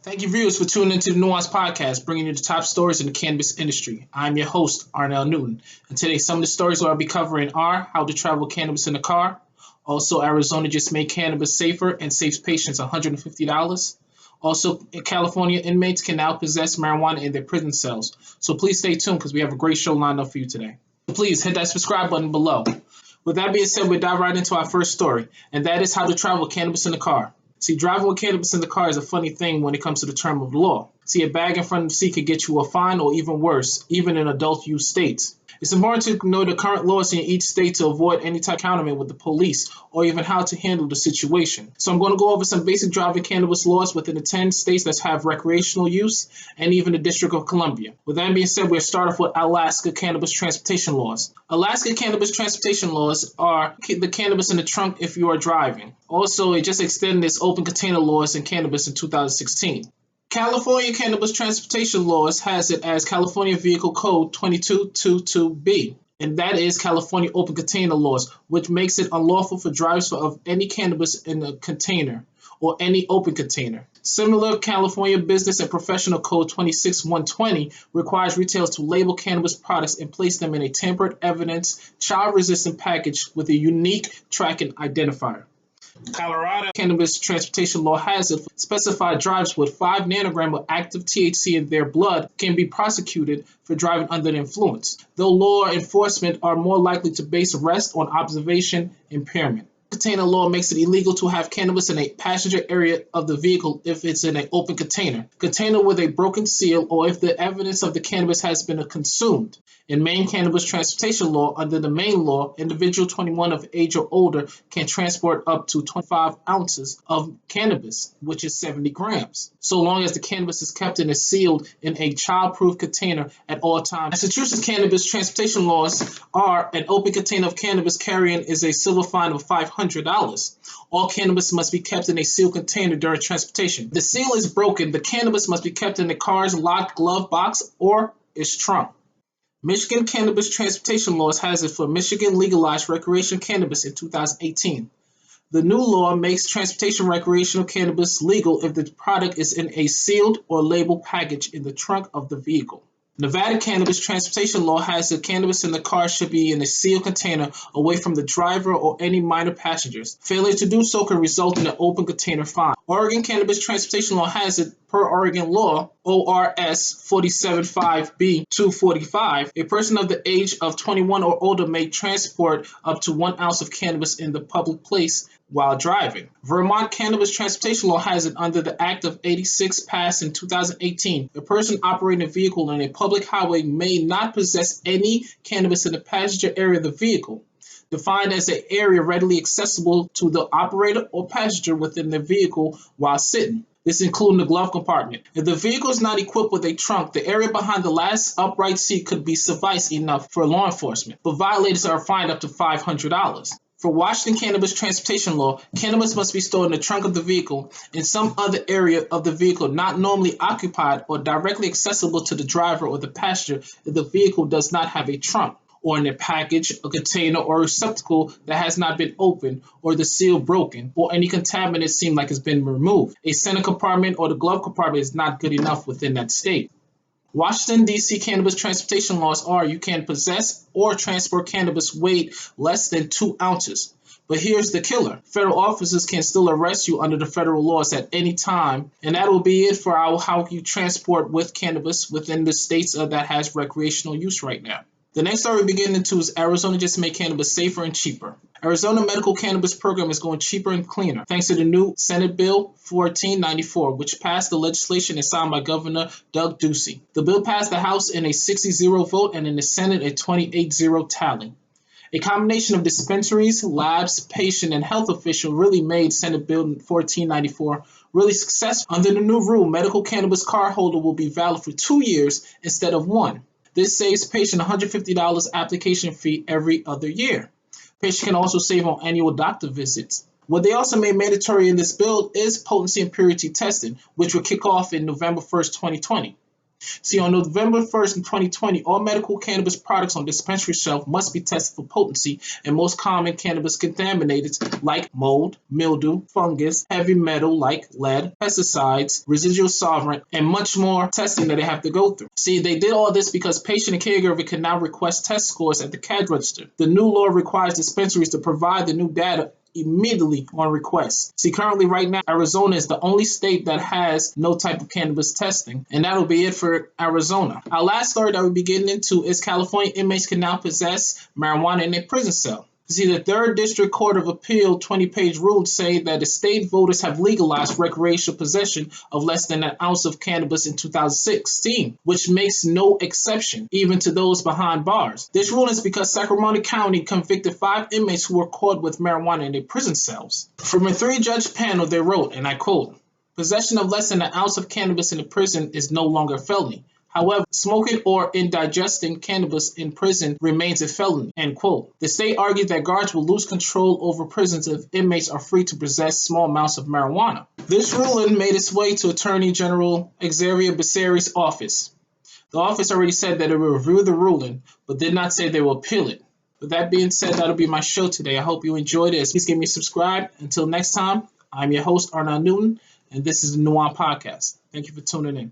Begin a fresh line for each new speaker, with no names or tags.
Thank you, viewers, for tuning into the Nuance Podcast, bringing you the top stories in the cannabis industry. I'm your host, Arnell Newton, and today some of the stories I'll be covering are how to travel cannabis in a car. Also, Arizona just made cannabis safer and saves patients $150. Also, California inmates can now possess marijuana in their prison cells. So please stay tuned because we have a great show lined up for you today. Please hit that subscribe button below. With that being said, we'll dive right into our first story, and that is how to travel cannabis in the car. See, driving with cannabis in the car is a funny thing when it comes to the term of law. See, a bag in front of the seat could get you a fine or even worse, even in adult use states. It's important to know the current laws in each state to avoid any type of countermeasure with the police or even how to handle the situation. So I'm going to go over some basic driving cannabis laws within the 10 states that have recreational use and even the District of Columbia. With that being said, we'll start off with Alaska cannabis transportation laws. Alaska cannabis transportation laws are the cannabis in the trunk if you are driving. Also, it just extended its open container laws in cannabis in 2016. California cannabis transportation laws has it as California Vehicle Code 2222B, and that is California open container laws, which makes it unlawful for drivers of any cannabis in a container or any open container. Similar, California Business and Professional Code 26120 requires retailers to label cannabis products and place them in a tampered evidence, child-resistant package with a unique tracking identifier. Colorado cannabis transportation law has it specified drivers with 5 nanogram of active THC in their blood can be prosecuted for driving under the influence, though law enforcement are more likely to base arrest on observation impairment. Container law makes it illegal to have cannabis in a passenger area of the vehicle if it's in an open container with a broken seal, or if the evidence of the cannabis has been consumed. In Maine cannabis transportation law, under the Maine law, individual 21 of age or older can transport up to 25 ounces of cannabis, which is 70 grams, so long as the cannabis is kept and is sealed in a child-proof container at all times. Massachusetts cannabis transportation laws are an open container of cannabis carrying is a civil fine of $500. All cannabis must be kept in a sealed container during transportation. If the seal is broken, the cannabis must be kept in the car's locked glove box or its trunk. Michigan cannabis transportation laws has it for Michigan legalized recreational cannabis in 2018. The new law makes transportation recreational cannabis legal if the product is in a sealed or labeled package in the trunk of the vehicle. Nevada cannabis transportation law has the cannabis in the car should be in a sealed container away from the driver or any minor passengers. Failure to do so can result in an open container fine. Oregon cannabis transportation law has it per Oregon law, ORS 475B245, a person of the age of 21 or older may transport up to 1 ounce of cannabis in the public place while driving. Vermont cannabis transportation law has it under the Act of 86 passed in 2018. A person operating a vehicle on a public highway may not possess any cannabis in the passenger area of the vehicle, defined as an area readily accessible to the operator or passenger within the vehicle while sitting. This including the glove compartment. If the vehicle is not equipped with a trunk, the area behind the last upright seat could be suffice enough for law enforcement, but violators are fined up to $500. For Washington cannabis transportation law, cannabis must be stored in the trunk of the vehicle in some other area of the vehicle not normally occupied or directly accessible to the driver or the passenger if the vehicle does not have a trunk, or in a package, a container, or a receptacle that has not been opened, or the seal broken, or any contaminant seem like it's been removed. A center compartment or the glove compartment is not good enough within that state. Washington, D.C. cannabis transportation laws are you can possess or transport cannabis weight less than 2 ounces. But here's the killer. Federal officers can still arrest you under the federal laws at any time, and that will be it for how you transport with cannabis within the states that has recreational use right now. The next story we begin into is Arizona just made cannabis safer and cheaper. Arizona medical cannabis program is going cheaper and cleaner thanks to the new Senate Bill 1494, which passed the legislation and signed by Governor Doug Ducey. The bill passed the House in a 60-0 vote and in the Senate a 28-0 tally. A combination of dispensaries, labs, patient, and health officials really made Senate Bill 1494 really successful. Under the new rule, medical cannabis card holder will be valid for 2 years instead of 1. This saves patient $150 application fee every other year. Patient can also save on annual doctor visits. What they also made mandatory in this bill is potency and purity testing, which will kick off in November 1st, 2020. See, on November 1st, 2020, all medical cannabis products on dispensary shelf must be tested for potency and most common cannabis contaminants like mold, mildew, fungus, heavy metal like lead, pesticides, residual solvent, and much more testing that they have to go through. See, they did all this because patient and caregiver can now request test scores at the cash register. The new law requires dispensaries to provide the new data immediately on request. See, currently right now, Arizona is the only state that has no type of cannabis testing, and that'll be it for Arizona. Our last story that we'll be getting into is California inmates can now possess marijuana in their prison cell. See, the 3rd District Court of Appeal 20-page rule say that the state voters have legalized recreational possession of less than an ounce of cannabis in 2016, which makes no exception, even to those behind bars. This rule is because Sacramento County convicted 5 inmates who were caught with marijuana in their prison cells. From a 3-judge panel, they wrote, and I quote, "Possession of less than an ounce of cannabis in a prison is no longer a felony. However, smoking or indigesting cannabis in prison remains a felony," end quote. The state argued that guards will lose control over prisons if inmates are free to possess small amounts of marijuana. This ruling made its way to Attorney General Xavier Becerra's office. The office already said that it will review the ruling, but did not say they will appeal it. With that being said, that'll be my show today. I hope you enjoyed it. Please give me a subscribe. Until next time, I'm your host, Arnold Newton, and this is the Nuance Podcast. Thank you for tuning in.